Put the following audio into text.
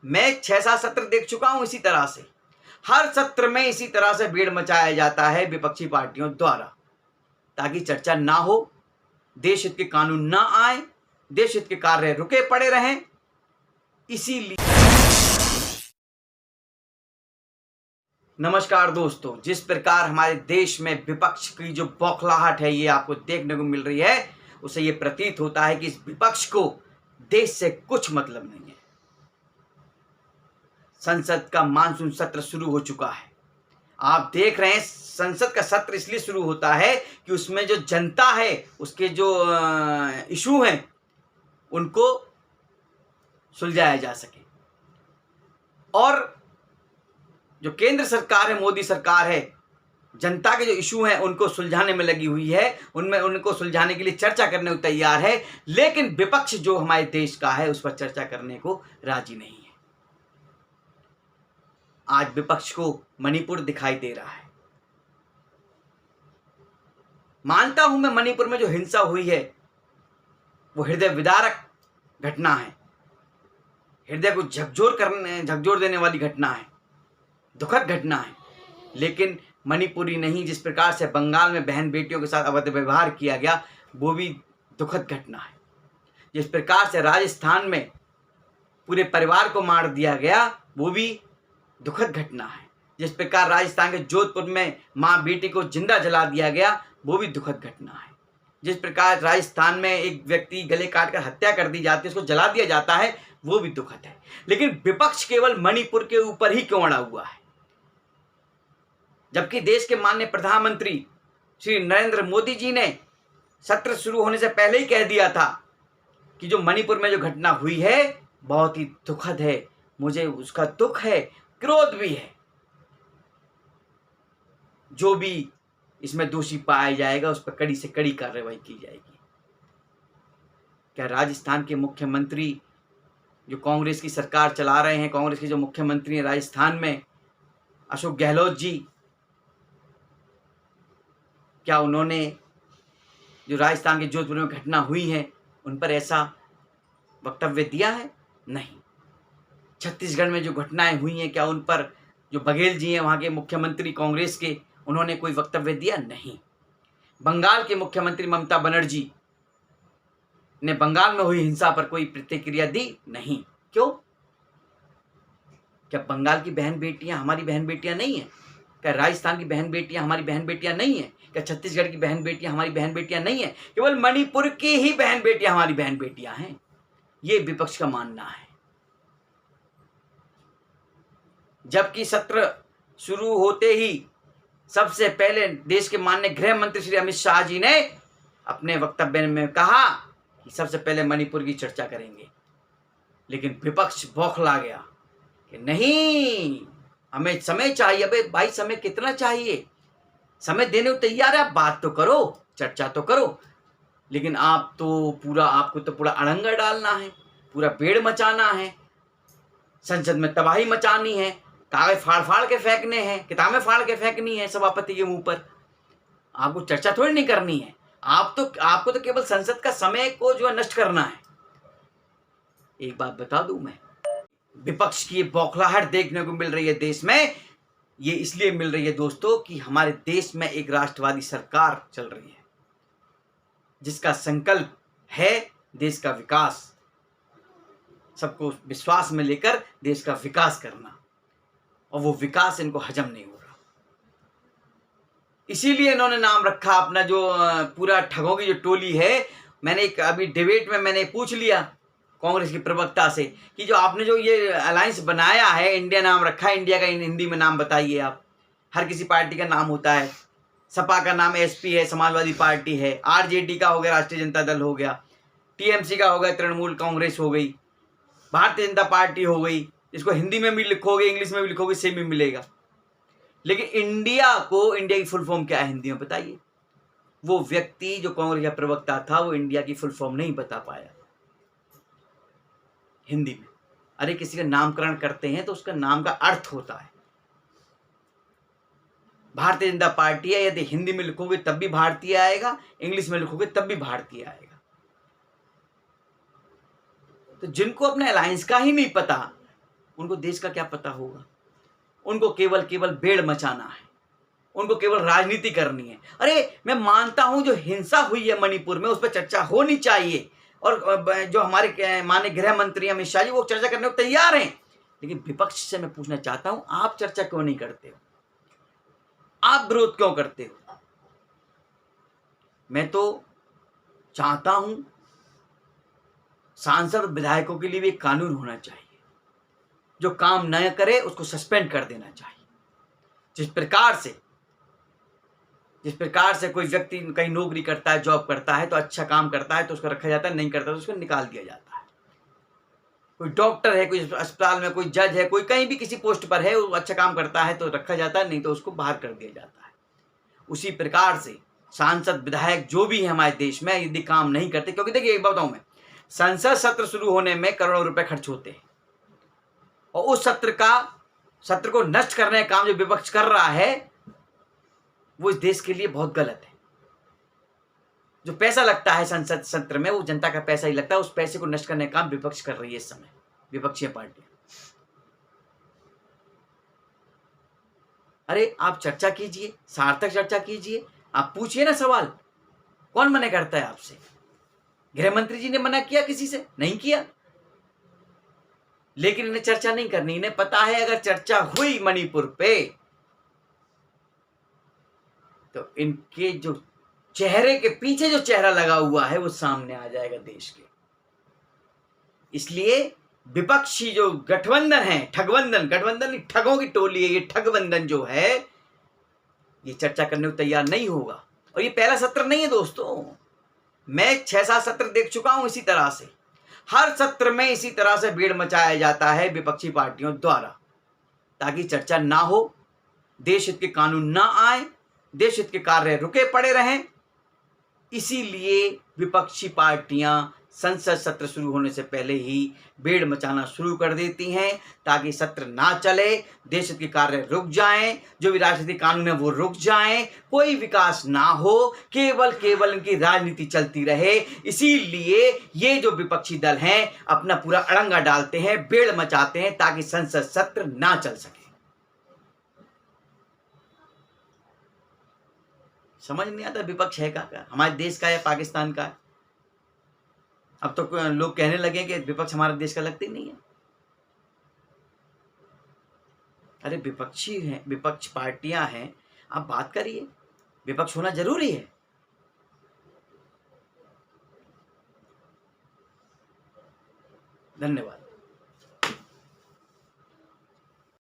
मैं 6-7 सत्र देख चुका हूं। इसी तरह से हर सत्र में इसी तरह से भीड़ मचाया जाता है विपक्षी पार्टियों द्वारा, ताकि चर्चा ना हो, देश हित के कानून ना आए, देश हित के कार्य रुके पड़े रहें। इसीलिए नमस्कार दोस्तों, जिस प्रकार हमारे देश में विपक्ष की जो बौखलाहट है ये आपको देखने को मिल रही है, उससे ये प्रतीत होता है कि इस विपक्ष को देश से कुछ मतलब नहीं है। संसद का मानसून सत्र शुरू हो चुका है। आप देख रहे हैं, संसद का सत्र इसलिए शुरू होता है कि उसमें जो जनता है, उसके जो इशू हैं, उनको सुलझाया जा सके। और जो केंद्र सरकार है, मोदी सरकार है, जनता के जो इशू हैं उनको सुलझाने में लगी हुई है, उनमें उनको सुलझाने के लिए चर्चा करने को तैयार है। लेकिन विपक्ष जो हमारे देश का है उस पर चर्चा करने को राजी नहीं है। आज विपक्ष को मणिपुर दिखाई दे रहा है। मानता हूं मैं, मणिपुर में जो हिंसा हुई है वो हृदय विदारक घटना है, हृदय को झकझोर देने वाली घटना है, दुखद घटना है। लेकिन मणिपुरी नहीं, जिस प्रकार से बंगाल में बहन बेटियों के साथ अभद्र व्यवहार किया गया वो भी दुखद घटना है। जिस प्रकार से राजस्थान में पूरे परिवार को मार दिया गया वो भी दुखद घटना है। जिस प्रकार राजस्थान के जोधपुर में माँ बेटी को जिंदा जला दिया गया वो भी दुखद घटना है। जिस प्रकार राजस्थान में एक व्यक्ति गले काटकर हत्या कर दी जाती है, उसको जला दिया जाता है, वो भी दुखद है। लेकिन विपक्ष केवल मणिपुर के ऊपर ही क्यों अड़ा हुआ है, जबकि देश के माननीय प्रधानमंत्री श्री नरेंद्र मोदी जी ने सत्र शुरू होने से पहले ही कह दिया था कि जो मणिपुर में जो घटना हुई है बहुत ही दुखद है, मुझे उसका दुख है, क्रोध भी है। जो भी इसमें दोषी पाया जाएगा उस पर कड़ी से कड़ी कार्रवाई की जाएगी। क्या राजस्थान के मुख्यमंत्री जो कांग्रेस की सरकार चला रहे हैं, कांग्रेस के जो मुख्यमंत्री हैं राजस्थान में, अशोक गहलोत जी, क्या उन्होंने जो राजस्थान के जोधपुर में घटना हुई है उन पर ऐसा वक्तव्य दिया है? नहीं। छत्तीसगढ़ में जो घटनाएं हुई हैं, क्या उन पर जो बघेल जी हैं वहाँ के मुख्यमंत्री कांग्रेस के, उन्होंने कोई वक्तव्य दिया? नहीं। बंगाल के मुख्यमंत्री ममता बनर्जी ने बंगाल में हुई हिंसा पर कोई प्रतिक्रिया दी? नहीं। क्यों? क्या बंगाल की बहन बेटियां हमारी बहन बेटियां नहीं हैं? क्या राजस्थान की बहन बेटियां हमारी बहन बेटियां नहीं हैं? क्या छत्तीसगढ़ की बहन बेटियां हमारी बहन बेटियां नहीं हैं? केवल मणिपुर की ही बहन बेटियां हमारी बहन बेटियां हैं, ये विपक्ष का मानना है। जबकि सत्र शुरू होते ही सबसे पहले देश के माननीय गृह मंत्री श्री अमित शाह जी ने अपने वक्तव्य में कहा कि सबसे पहले मणिपुर की चर्चा करेंगे। लेकिन विपक्ष बौखला गया कि नहीं, हमें समय चाहिए। अबे भाई, समय कितना चाहिए? समय देने को तैयार है, आप बात तो करो, चर्चा तो करो। लेकिन आपको तो पूरा अड़ंगा डालना है, पूरा पेड़ मचाना है, संसद में तबाही मचानी है, कागज फाड़ फाड़ के फेंकने हैं, किताबें फाड़ के फेंकनी है सभापति के मुंह पर। आपको चर्चा थोड़ी नहीं करनी है। आपको तो केवल संसद का समय को जो है नष्ट करना है। एक बात बता दूं मैं, विपक्ष की ये बौखलाहट देखने को मिल रही है देश में, ये इसलिए मिल रही है दोस्तों कि हमारे देश में एक राष्ट्रवादी सरकार चल रही है जिसका संकल्प है देश का विकास, सबको विश्वास में लेकर देश का विकास करना, और वो विकास इनको हजम नहीं हो रहा। इसीलिए इन्होंने नाम रखा अपना, जो पूरा ठगों की जो टोली है। मैंने एक अभी डिबेट में मैंने पूछ लिया कांग्रेस की प्रवक्ता से कि जो आपने जो ये अलायंस बनाया है, इंडिया नाम रखा है, इंडिया का हिंदी में नाम बताइए आप। हर किसी पार्टी का नाम होता है। सपा का नाम एसपी है, समाजवादी पार्टी है, आरजेडी का हो गया राष्ट्रीय जनता दल हो गया, टीएमसी का हो गया तृणमूल कांग्रेस हो गई, भारतीय जनता पार्टी हो गई। इसको हिंदी में भी लिखोगे, इंग्लिश में भी लिखोगे, सेम ही मिलेगा। लेकिन इंडिया की फुल फॉर्म क्या है हिंदी में बताइए? वो व्यक्ति जो कांग्रेस का प्रवक्ता था वो इंडिया की फुल फॉर्म नहीं बता पाया हिंदी में। अरे किसी का नामकरण करते हैं तो उसका नाम का अर्थ होता है। भारतीय जनता पार्टी है, यदि हिंदी में लिखोगे तब भी भारतीय आएगा, इंग्लिश में लिखोगे तब भी भारतीय आएगा। तो जिनको अपने अलायंस का ही नहीं पता, उनको देश का क्या पता होगा। उनको केवल केवल भेड़ मचाना है, उनको केवल राजनीति करनी है। अरे मैं मानता हूं जो हिंसा हुई है मणिपुर में उस पर चर्चा होनी चाहिए, और जो हमारे माननीय गृह मंत्री अमित शाह जी वो चर्चा करने को तैयार हैं, लेकिन विपक्ष से मैं पूछना चाहता हूं आप चर्चा क्यों नहीं करते हो, आप विरोध क्यों करते हो। मैं तो चाहता हूं सांसद विधायकों के लिए भी एक कानून होना चाहिए, जो काम न करे उसको सस्पेंड कर देना चाहिए। जिस प्रकार से कोई व्यक्ति कहीं नौकरी करता है, जॉब करता है, तो अच्छा काम करता है तो उसको रखा जाता है, नहीं करता तो उसको निकाल दिया जाता है। कोई डॉक्टर है, कोई अस्पताल में, कोई जज है, कोई कहीं भी किसी पोस्ट पर है, वो अच्छा काम करता है तो रखा जाता है, नहीं तो उसको बाहर कर दिया जाता है। उसी प्रकार से सांसद विधायक जो भी है हमारे देश में यदि काम नहीं करते, क्योंकि देखिए एक बताऊं मैं, संसद सत्र शुरू होने में करोड़ों रुपए खर्च होते हैं, और उस सत्र को नष्ट करने का काम जो विपक्ष कर रहा है वो इस देश के लिए बहुत गलत है। जो पैसा लगता है संसद सत्र में वो जनता का पैसा ही लगता है, उस पैसे को नष्ट करने का काम विपक्ष कर रही है इस समय, विपक्षी पार्टियां। अरे आप चर्चा कीजिए, सार्थक चर्चा कीजिए, आप पूछिए ना सवाल, कौन मना करता है आपसे। गृह मंत्री जी ने मना किया, किसी से नहीं किया, लेकिन इन्हें चर्चा नहीं करनी। इन्हें पता है अगर चर्चा हुई मणिपुर पे तो इनके जो चेहरे के पीछे जो चेहरा लगा हुआ है वो सामने आ जाएगा देश के। इसलिए विपक्षी जो गठबंधन है, गठबंधन नहीं, ठगों की टोली है ये, ठगबंधन जो है ये चर्चा करने को तैयार नहीं होगा। और ये पहला सत्र नहीं है दोस्तों, मैं 6-7 सत्र देख चुका हूं इसी तरह से। हर सत्र में इसी तरह से भीड़ मचाया जाता है विपक्षी पार्टियों द्वारा, ताकि चर्चा ना हो, देश हित के कानून ना आए, देश हित के कार्य रुके पड़े रहें। इसीलिए विपक्षी पार्टियां संसद सत्र शुरू होने से पहले ही भीड़ मचाना शुरू कर देती हैं, ताकि सत्र ना चले, देश हित के कार्य रुक जाएं, जो भी राजनीतिक कानून है वो रुक जाएं, कोई विकास ना हो, केवल इनकी राजनीति चलती रहे। इसीलिए ये जो विपक्षी दल हैं अपना पूरा अड़ंगा डालते हैं, भीड़ मचाते हैं, ताकि संसद सत्र ना चल सके। समझ नहीं आता विपक्ष है का हमारे देश का या पाकिस्तान का है। अब तो लोग कहने लगे कि विपक्ष हमारे देश का लगता ही नहीं है। अरे विपक्षी हैं, विपक्ष पार्टियां हैं, आप बात करिए, विपक्ष होना जरूरी है। धन्यवाद।